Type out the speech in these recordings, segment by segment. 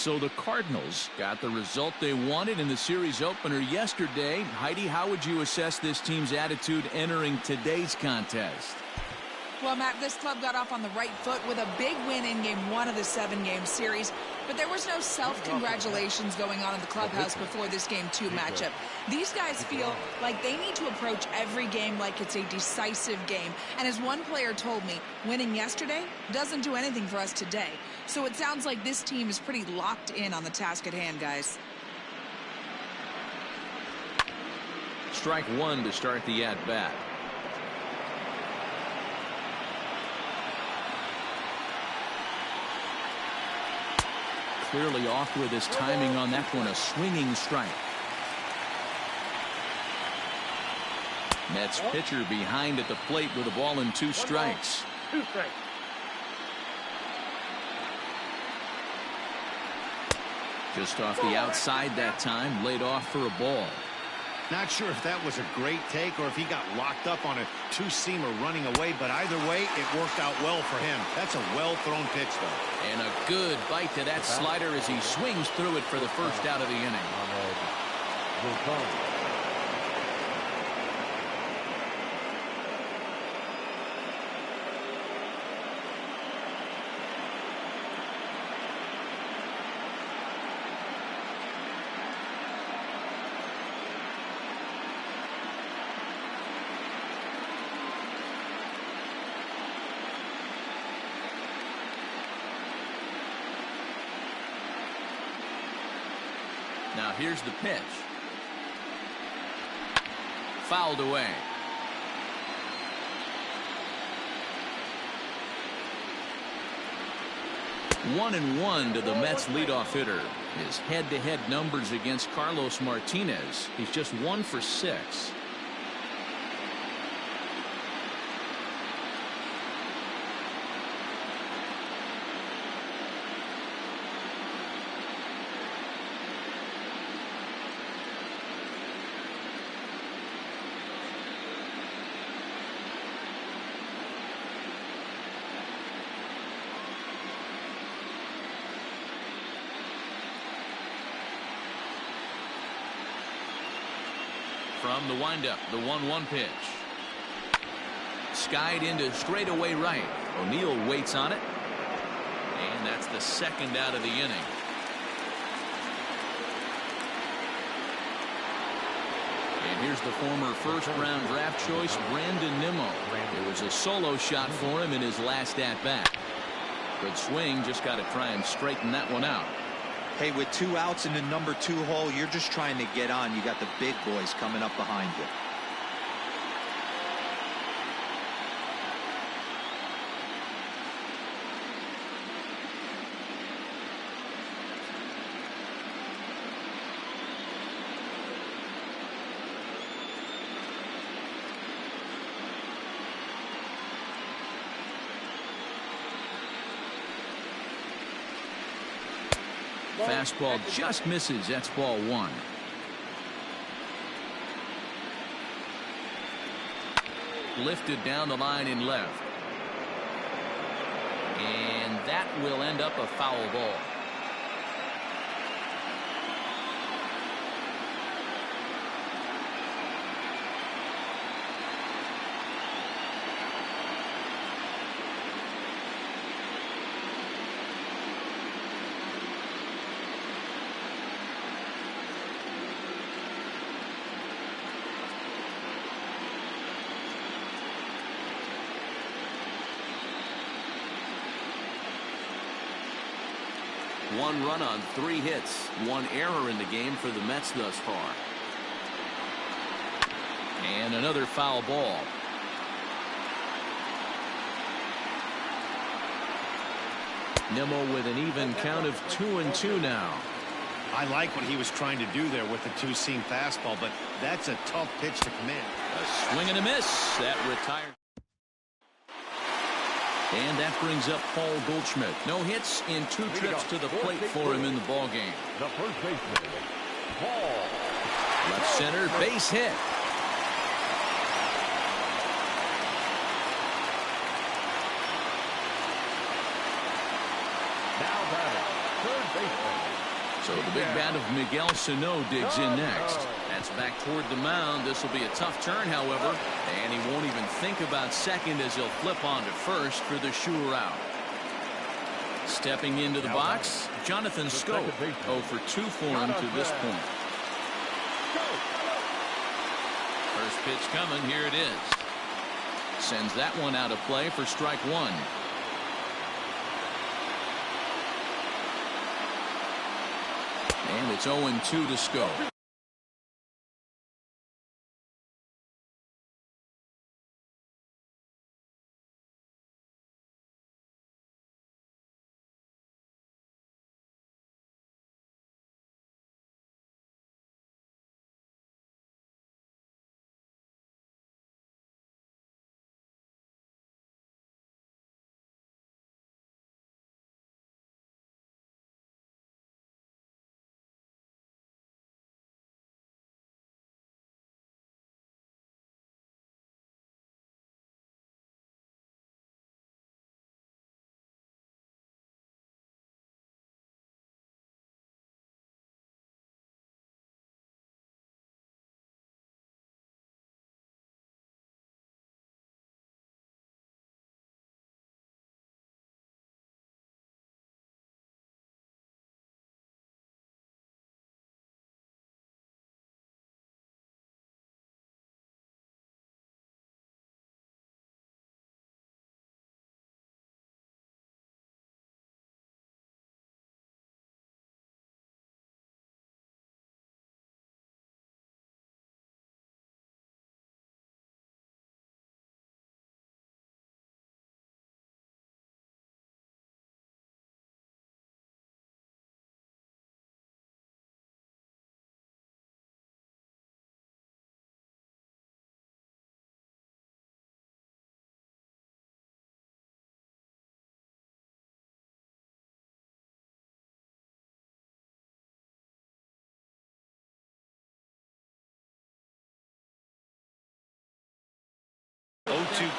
So the Cardinals got the result they wanted in the series opener yesterday. Heidi, how would you assess this team's attitude entering today's contest? Well, Matt, this club got off on the right foot with a big win in Game 1 of the 7-game series, but there was no self-congratulations going on in the clubhouse before this Game 2 matchup. These guys feel like they need to approach every game like it's a decisive game, and as one player told me, winning yesterday doesn't do anything for us today. So it sounds like this team is pretty locked in on the task at hand, guys. Strike one to start the at-bat. Clearly off with his timing on that one, a swinging strike. Mets pitcher behind at the plate with a ball and 2 strikes. Just off the outside that time, laid off for a ball. Not sure if that was a great take or if he got locked up on a two-seamer running away, but either way, it worked out well for him. That's a well-thrown pitch, though. And a good bite to that slider as he swings through it for the first out of the inning. Now here's the pitch. Fouled away. One and one to the Mets leadoff hitter. His head-to-head numbers against Carlos Martinez. He's just 1 for 6. From the windup, the 1-1 pitch. Skied into straightaway right. O'Neill waits on it. And that's the second out of the inning. And here's the former first-round draft choice, Brandon Nimmo. It was a solo shot for him in his last at-bat. Good swing, just got to try and straighten that one out. Hey, with 2 outs in the number 2 hole, you're just trying to get on. You got the big boys coming up behind you. Fastball just misses. That's ball 1. Lifted down the line in left. And that will end up a foul ball. One run on 3 hits, 1 error in the game for the Mets thus far. And another foul ball. Nimmo with an even count of 2-2 now. I like what he was trying to do there with the two-seam fastball, but that's a tough pitch to command. A swing and a miss. That retired. And that brings up Paul Goldschmidt. No hits in 2 trips to the plate for him in the ballgame. The first baseman, Paul. Left center, base hit. Now batting, third baseman. So the big bat of Miguel Sano digs in next. That's back toward the mound. This will be a tough turn, however, and he won't even think about second as he'll flip on to first for the sure out. Stepping into the box, Jonathan Scope. 0 for 2 for him to this point. First pitch coming. Here it is. Sends that one out of play for strike one. And it's 0-2 to Scope.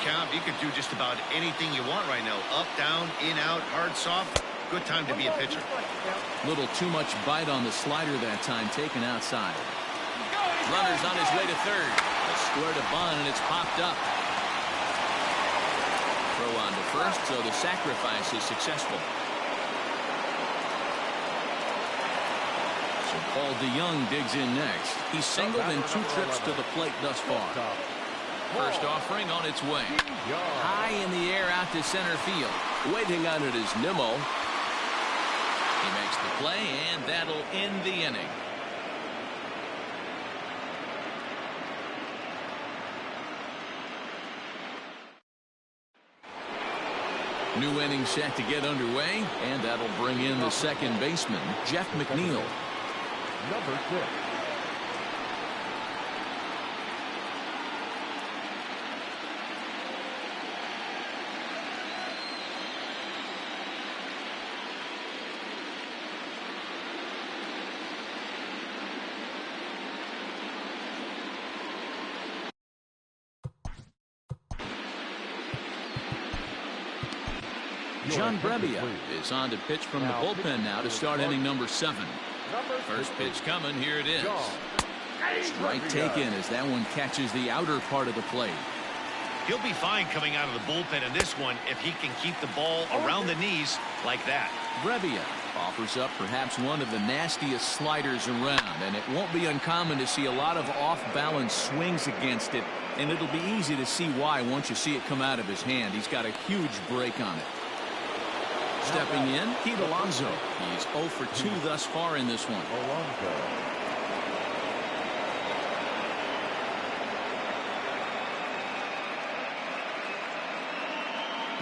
Count. You could do just about anything you want right now. Up, down, in, out, hard, soft. Good time to be a pitcher. Little too much bite on the slider that time, taken outside. Runner's on his way to third. A square to bunt, and it's popped up. Throw on to first, so the sacrifice is successful. So Paul DeYoung digs in next. He's singled in 2 trips to the plate thus far. First offering on its way. High in the air out to center field. Waiting on it is Nimmo. He makes the play, and that'll end the inning. New inning set to get underway, and that'll bring in the second baseman, Jeff McNeil. Number 6. John Brebbia is on to pitch from the bullpen now to start inning number 7. First pitch coming. Here it is. Strike taken as that one catches the outer part of the plate. He'll be fine coming out of the bullpen in this one if he can keep the ball around the knees like that. Brebbia offers up perhaps one of the nastiest sliders around, and it won't be uncommon to see a lot of off-balance swings against it, and it'll be easy to see why once you see it come out of his hand. He's got a huge break on it. Stepping in, Pete Alonso. He's 0 for 2 thus far in this one. Alonso.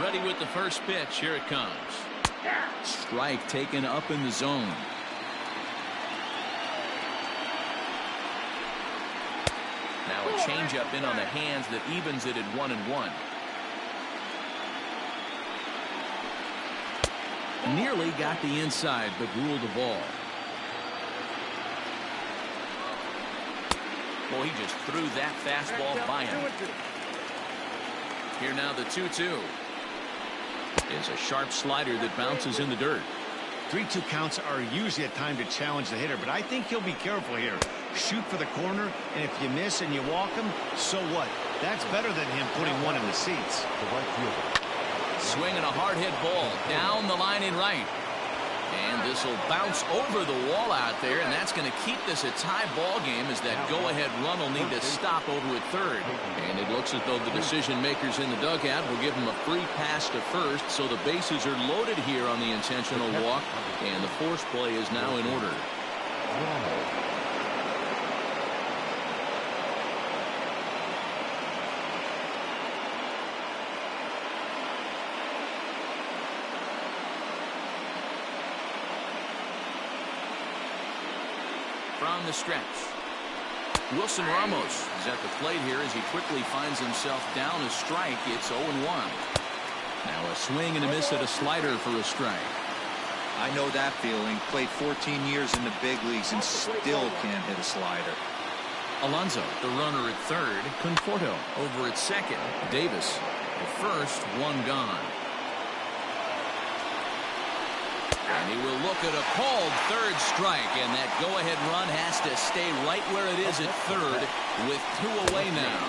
Ready with the first pitch. Here it comes. Strike taken up in the zone. Now a changeup in on the hands that evens it at 1-1. Nearly got the inside, but ruled the ball. Boy, he just threw that fastball by him. Here now the 2-2. Is a sharp slider that bounces in the dirt. 3-2 counts are usually a time to challenge the hitter, but I think he'll be careful here. Shoot for the corner, and if you miss and you walk him, so what? That's better than him putting one in the seats. The right fielder. Swinging a hard hit ball down the line in right. And this will bounce over the wall out there, and that's going to keep this a tie ball game as that go-ahead run will need to stop over at third. And it looks as though the decision makers in the dugout will give him a free pass to first, so the bases are loaded here on the intentional walk, and the force play is now in order. From the stretch, Wilson Ramos is at the plate here as he quickly finds himself down a strike. It's 0-1. Now a swing and a miss at a slider for a strike. I know that feeling. Played 14 years in the big leagues and still can't hit a slider. Alonso, the runner at third. Conforto over at second. Davis at first, one gone. And he will look at a called third strike, and that go-ahead run has to stay right where it is at third with 2 away now.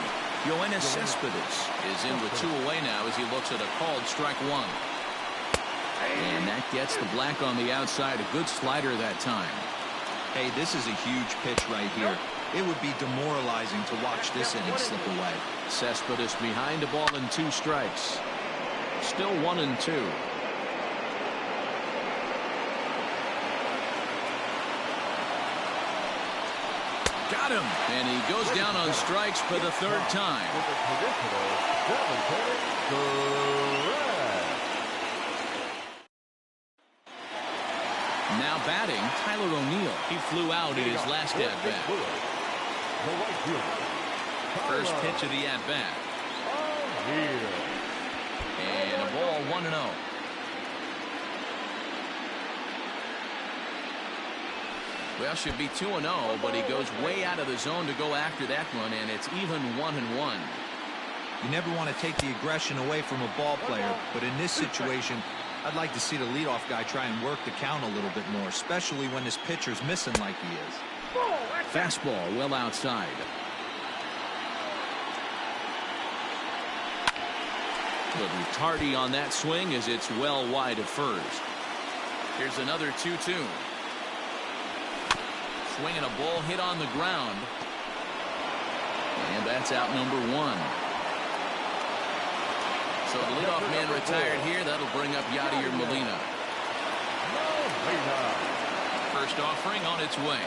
Yoenis Cespedes is in with 2 away now as he looks at a called strike one. And that gets the black on the outside. A good slider that time. Hey, this is a huge pitch right here. It would be demoralizing to watch this inning slip away. Cespedes behind a ball and 2 strikes. Still 1-2. Got him, and he goes down on strikes for the 3rd time. Now batting, Tyler O'Neill. He flew out in his last at-bat. First pitch of the at-bat. And a ball 1-0. Well, should be 2-0, but he goes way out of the zone to go after that one, and it's even 1-1. You never want to take the aggression away from a ball player, but in this situation, I'd like to see the leadoff guy try and work the count a little bit more, especially when this pitcher's missing like he is. Fastball well outside. Little tardy on that swing as it's well wide of first. Here's another 2-2. Swinging a ball hit on the ground. And that's out number 1. So the leadoff man retired here. That'll bring up Yadier Molina. First offering on its way.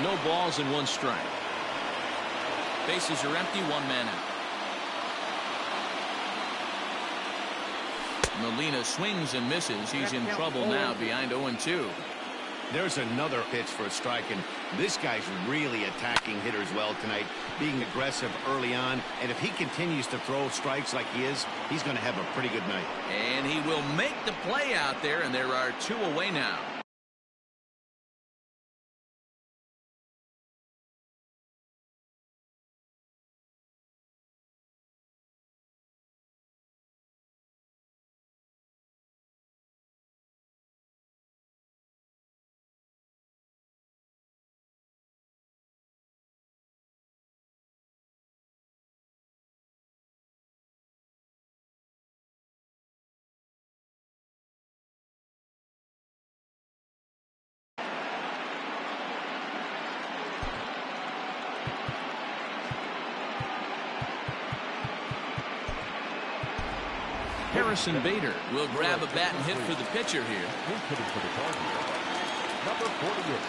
No balls and 1 strike. Bases are empty, 1 man out. Molina swings and misses. He's in trouble now behind 0-2. There's another pitch for a strike, and this guy's really attacking hitters well tonight, being aggressive early on, and if he continues to throw strikes like he is, he's going to have a pretty good night. And he will make the play out there, and there are 2 away now. Harrison Bader will grab a bat and hit for the pitcher here. Number 48,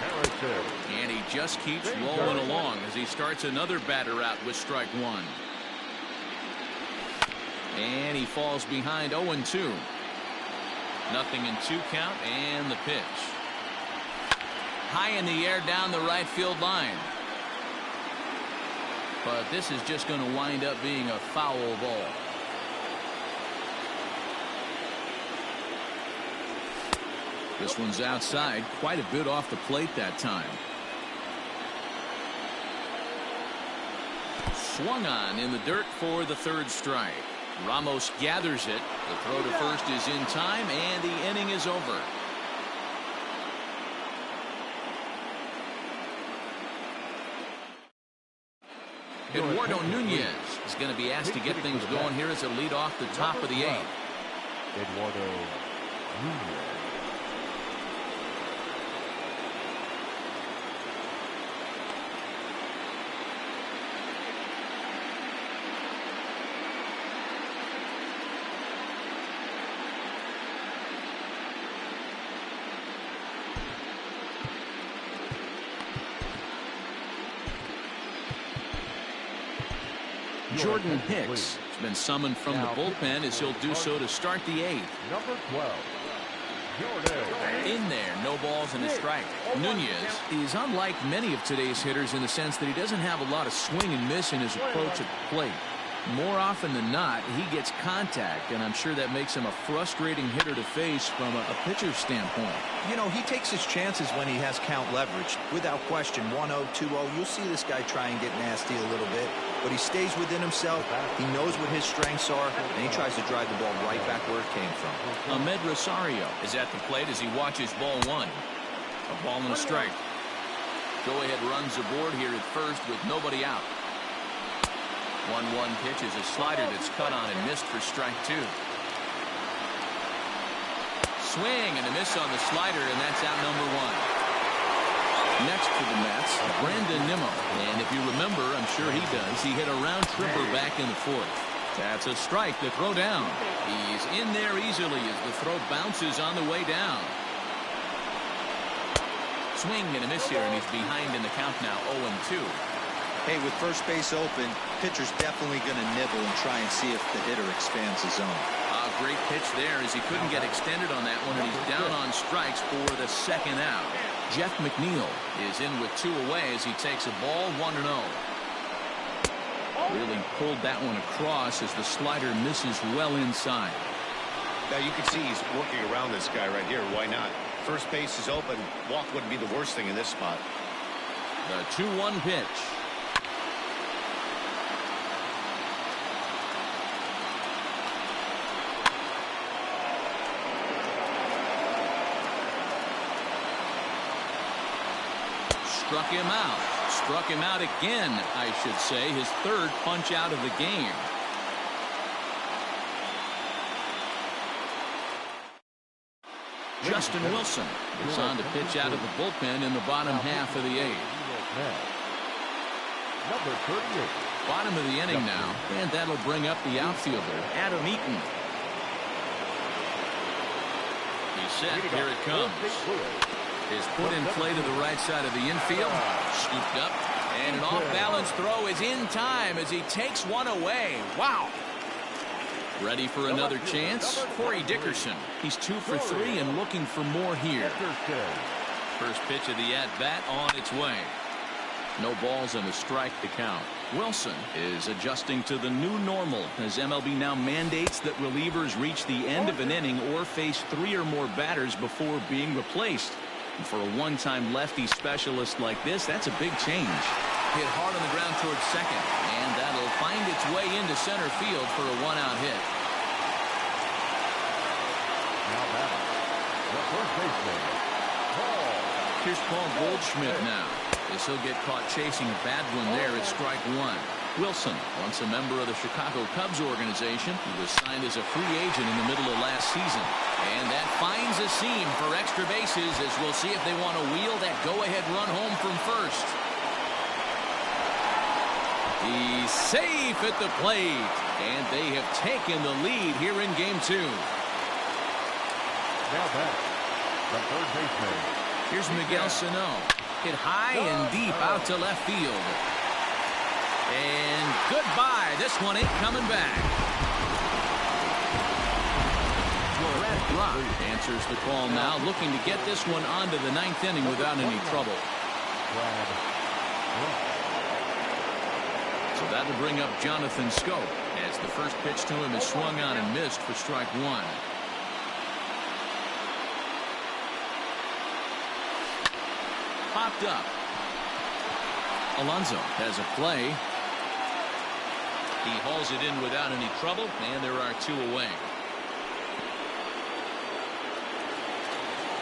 Harrison. And he just keeps rolling along as he starts another batter out with strike 1. And he falls behind 0-2. Nothing in 2 count, and the pitch. High in the air down the right field line. But this is just going to wind up being a foul ball. This one's outside, quite a bit off the plate that time. Swung on in the dirt for the 3rd strike. Ramos gathers it. The throw to first is in time, and the inning is over. Eduardo Nunez is going to be asked to get things going here as a lead off the top of the 8th. Eduardo Nunez. Jordan Hicks has been summoned from the bullpen as he'll do so to start the 8th. Number 12. Jordan. In there, no balls and a strike. Nunez is unlike many of today's hitters in the sense that he doesn't have a lot of swing and miss in his approach at the plate. More often than not, he gets contact, and I'm sure that makes him a frustrating hitter to face from a pitcher's standpoint. You know, he takes his chances when he has count leverage. Without question, 1-0, 2-0, you'll see this guy try and get nasty a little bit, but he stays within himself. He knows what his strengths are, and he tries to drive the ball right back where it came from. Ahmed Rosario is at the plate as he watches ball 1. A ball and a strike. Go-ahead runs aboard here at first with nobody out. 1-1 pitch is a slider that's cut on and missed for strike 2. Swing and a miss on the slider, and that's out number 1. Next for the Mets, Brandon Nimmo. And if you remember, I'm sure he does, he hit a round tripper back in the 4th. That's a strike to throw down. He's in there easily as the throw bounces on the way down. Swing and a miss here, and he's behind in the count now, 0-2. Hey, with first base open, pitcher's definitely going to nibble and try and see if the hitter expands his zone. Great pitch there as he couldn't get extended on that one, and he's down on strikes for the 2nd out. Jeff McNeil is in with 2 away as he takes a ball 1-0. Really pulled that one across as the slider misses well inside. Now you can see he's working around this guy right here. Why not? First base is open. Walk wouldn't be the worst thing in this spot. The 2-1 pitch. Struck him out. Struck him out again, I should say. His 3rd punch out of the game. Justin Wilson is on to pitch out of the bullpen in the bottom half of the 8th. Number 38. Bottom of the inning now, and that'll bring up the outfielder, Adam Eaton. He's set. Here it comes. Is put in play to the right side of the infield. Scooped up. And an off-balance throw is in time as he takes one away. Wow. Ready for another chance? Corey Dickerson. He's 2 for 3 and looking for more here. First pitch of the at-bat on its way. No balls and a strike to count. Wilson is adjusting to the new normal as MLB now mandates that relievers reach the end of an inning or face 3 or more batters before being replaced. And for a one-time lefty specialist like this, that's a big change. Hit hard on the ground towards second, and that'll find its way into center field for a 1-out hit. Now batting, the first baseman, Paul. Here's Paul Goldschmidt now, as he'll get caught chasing a bad one there at strike 1. Wilson, once a member of the Chicago Cubs organization, he was signed as a free agent in the middle of last season. And that finds a seam for extra bases as we'll see if they want to wheel that go-ahead run home from first. He's safe at the plate, and they have taken the lead here in Game 2. Now back, the third baseman. Here's Miguel Sano. Hit high and deep out to left field. And goodbye. This one ain't coming back. Brett Brock answers the call now, looking to get this one onto the 9th inning without any trouble. So that'll bring up Jonathan Scope as the first pitch to him is swung on and missed for strike 1. Popped up. Alonso has a play. He hauls it in without any trouble, and there are 2 away.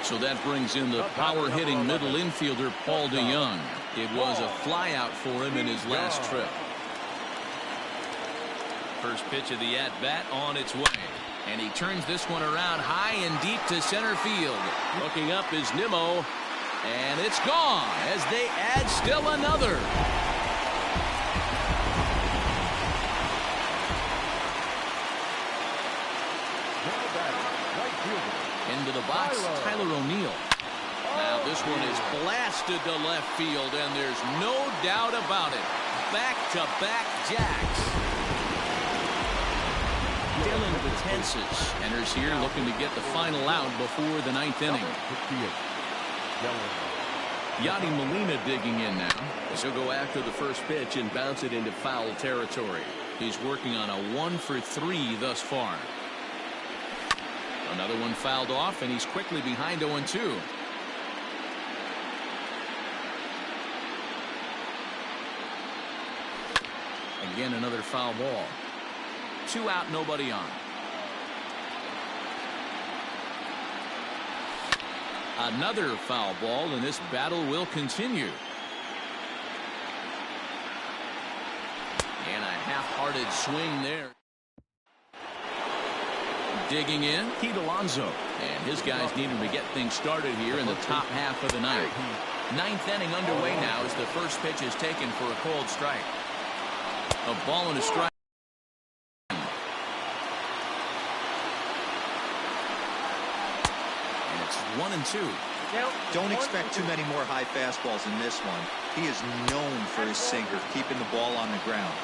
So that brings in the power-hitting middle infielder, Paul DeYoung. It was a flyout for him in his last trip. First pitch of the at-bat on its way. And he turns this one around high and deep to center field. Looking up is Nimmo. And it's gone as they add still another. Into the box, Tyler O'Neill. Now this one is blasted to left field, and there's no doubt about it. Back-to-back jacks. Dylan Betances enters here looking to get the final out before the 9th inning. Yadi Molina digging in now as he'll go after the first pitch and bounce it into foul territory. He's working on a 1 for 3 thus far. Another one fouled off, and he's quickly behind 0-2. Again, another foul ball. 2 out, nobody on. Another foul ball, and this battle will continue. And a half-hearted swing there. Digging in, Pete Alonso. And his guys needing to get things started here in the top half of the 9th. 9th inning underway now as the first pitch is taken for a cold strike. A ball and a strike. And it's 1-2. Don't expect too many more high fastballs in this one. He is known for his sinker, keeping the ball on the ground.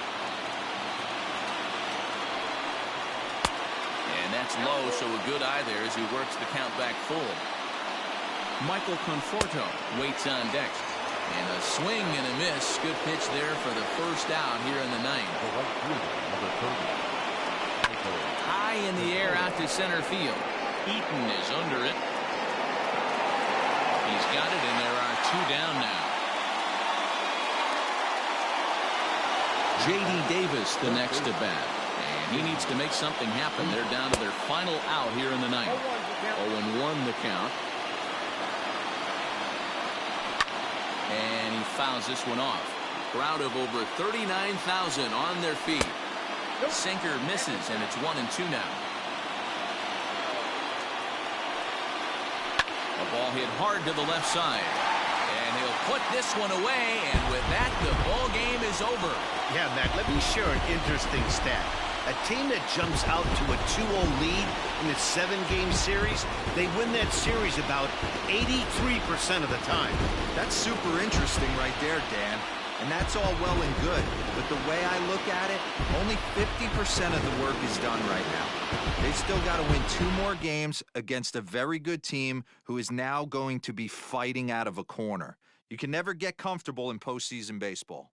That's low, so a good eye there as he works the count back full. Michael Conforto waits on deck. And a swing and a miss. Good pitch there for the first out here in the 9th. High in the air out to center field. Eaton is under it. He's got it, and there are 2 down now. J.D. Davis the next to bat. He needs to make something happen. They're down to their final out here in the 9th. 0-1 the count. And he fouls this one off. Crowd of over 39,000 on their feet. Sinker misses, and it's 1-2 now. A ball hit hard to the left side. And he'll put this one away, and with that, the ball game is over. Yeah, Matt, let me share an interesting stat. A team that jumps out to a 2-0 lead in a 7-game series, they win that series about 83% of the time. That's super interesting right there, Dan. And that's all well and good. But the way I look at it, only 50% of the work is done right now. They've still got to win 2 more games against a very good team who is now going to be fighting out of a corner. You can never get comfortable in postseason baseball.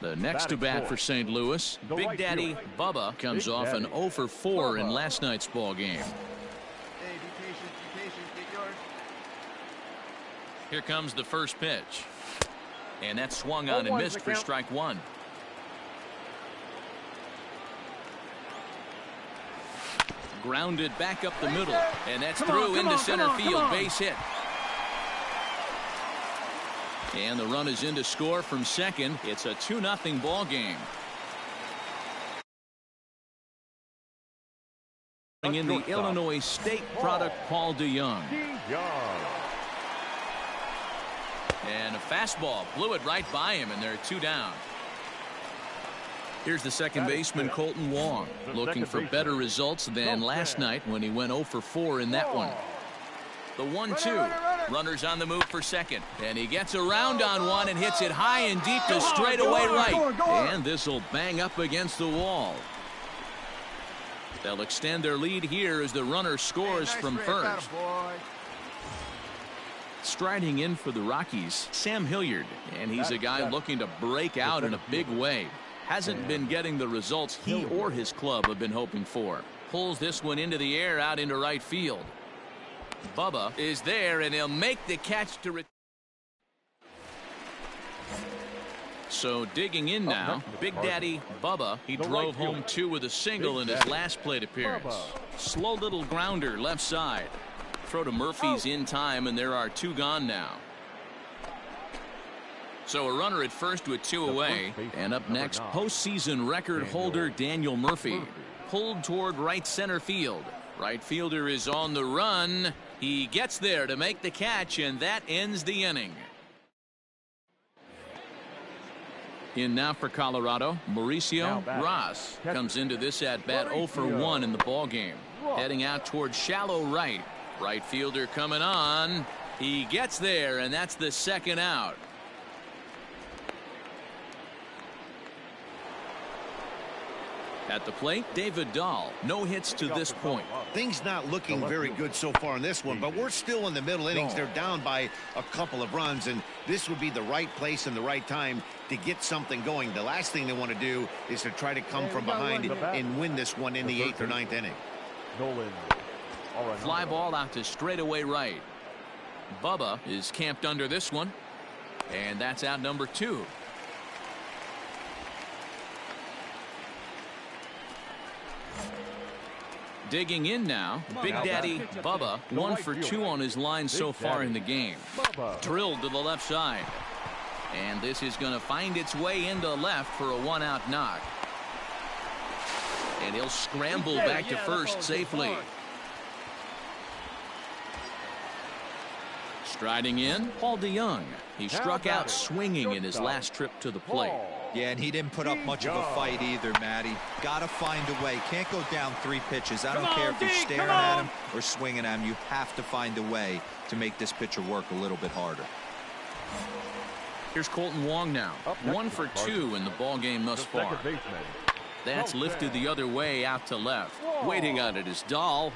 The next to bat for St. Louis, Big Daddy Bubba comes off an 0 for 4 in last night's ball game. Hey, be patient, get yours. Here comes the first pitch. And that swung on and missed for strike one. Grounded back up the middle, and that's through into center field, base hit. And the run is in to score from second. It's a 2-0 ball game. In the Illinois State product, Paul DeYoung. And a fastball blew it right by him, and they're 2 down. Here's the second baseman, Colton Wong, looking for better results than last night when he went 0 for 4 in that one. The 1-2. Runners on the move for second. And he gets around on one and hits it high and deep to straightaway right. And this will bang up against the wall. They'll extend their lead here as the runner scores from first. Striding in for the Rockies, Sam Hilliard. And he's a guy looking to break out in a big way. Hasn't been getting the results he or his club have been hoping for. Pulls this one into the air out into right field. Bubba is there, and he'll make the catch to return. So digging in now, Big Daddy Bubba. He drove home 2 with a single in his last plate appearance. Slow little grounder left side. Throw to Murphy's in time, and there are 2 gone now. So a runner at first with 2 away. And up next, postseason record holder Daniel Murphy. Pulled toward right center field. Right fielder is on the run. He gets there to make the catch, and that ends the inning. In now for Colorado, Mauricio Ross comes into this at-bat 0 for 1 in the ball game. Heading out toward shallow right. Right fielder coming on. He gets there, and that's the second out. At the plate, David Dahl. No hits to this point. Things not looking very good so far in this one, but we're still in the middle innings. They're down by a couple of runs, and this would be the right place and the right time to get something going. The last thing they want to do is to try to come from behind and win this one in the 8th or 9th inning. Fly ball out to straightaway right. Bubba is camped under this one, and that's out number 2. Digging in now, Big Daddy Bubba, 1 for 2 on his line so far in the game. Drilled to the left side. And this is going to find its way into left for a 1-out knock. And he'll scramble back to first safely. Striding in, Paul DeYoung. He struck out swinging in his last trip to the plate. Yeah, and he didn't put up much of a fight either, Matty. Got to find a way. Can't go down 3 pitches. I don't care if you're staring at him or swinging at him. You have to find a way to make this pitcher work a little bit harder. Here's Colton Wong now. 1 for 2 in the ball game thus far. That's lifted the other way out to left. Waiting on it is Dahl,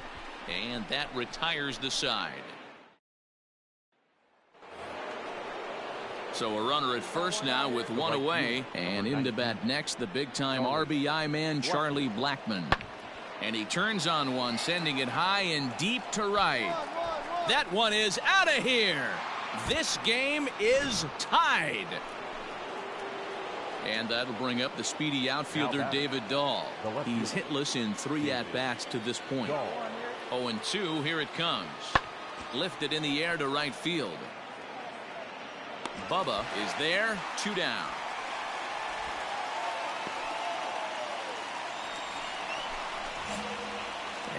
and that retires the side. So a runner at first now with 1 away, and in to bat next the big-time RBI man Charlie Blackmon. And he turns on one, sending it high and deep to right. That one is out of here. This game is tied. And that'll bring up the speedy outfielder David Dahl. He's hitless in 3 at-bats to this point. 0-2, here it comes. Lifted in the air to right field. Bubba is there, 2 down.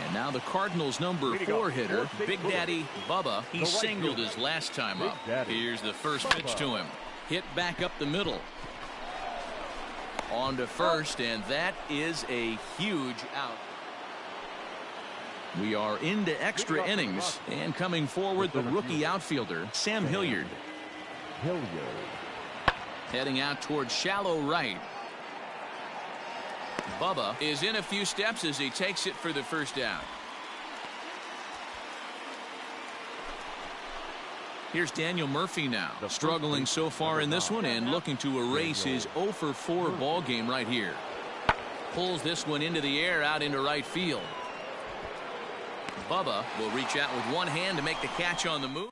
And now the Cardinals' number 4 hitter, Big Daddy Bubba. He singled his last time up. Here's the first pitch to him. Hit back up the middle. On to first, and that is a huge out. We are into extra innings, and coming forward, the rookie outfielder, Sam Hilliard. Heading out towards shallow right. Bubba is in a few steps as he takes it for the first down. Here's Daniel Murphy now, struggling so far in this one and looking to erase his 0 for 4 ball game right here. Pulls this one into the air out into right field. Bubba will reach out with one hand to make the catch on the move.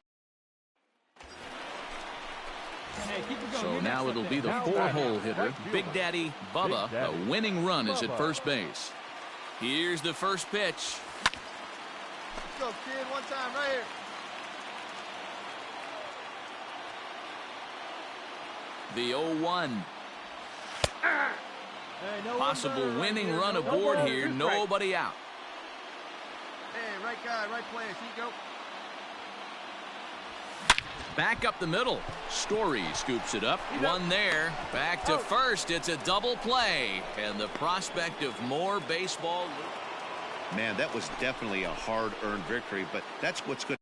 So now it'll be the 4-hole hitter, Big Daddy Bubba. A winning run is at first base. Here's the first pitch. Let's go, kid. One time right here. The 0-1. Hey, no Possible one winning right run here. No aboard ball, here. good strike. Nobody out. Hey, right guy, right place. Here you go. Back up the middle. Story scoops it up. One there. Back to first. It's a double play. And the prospect of more baseball. Man, that was definitely a hard-earned victory, but that's what's good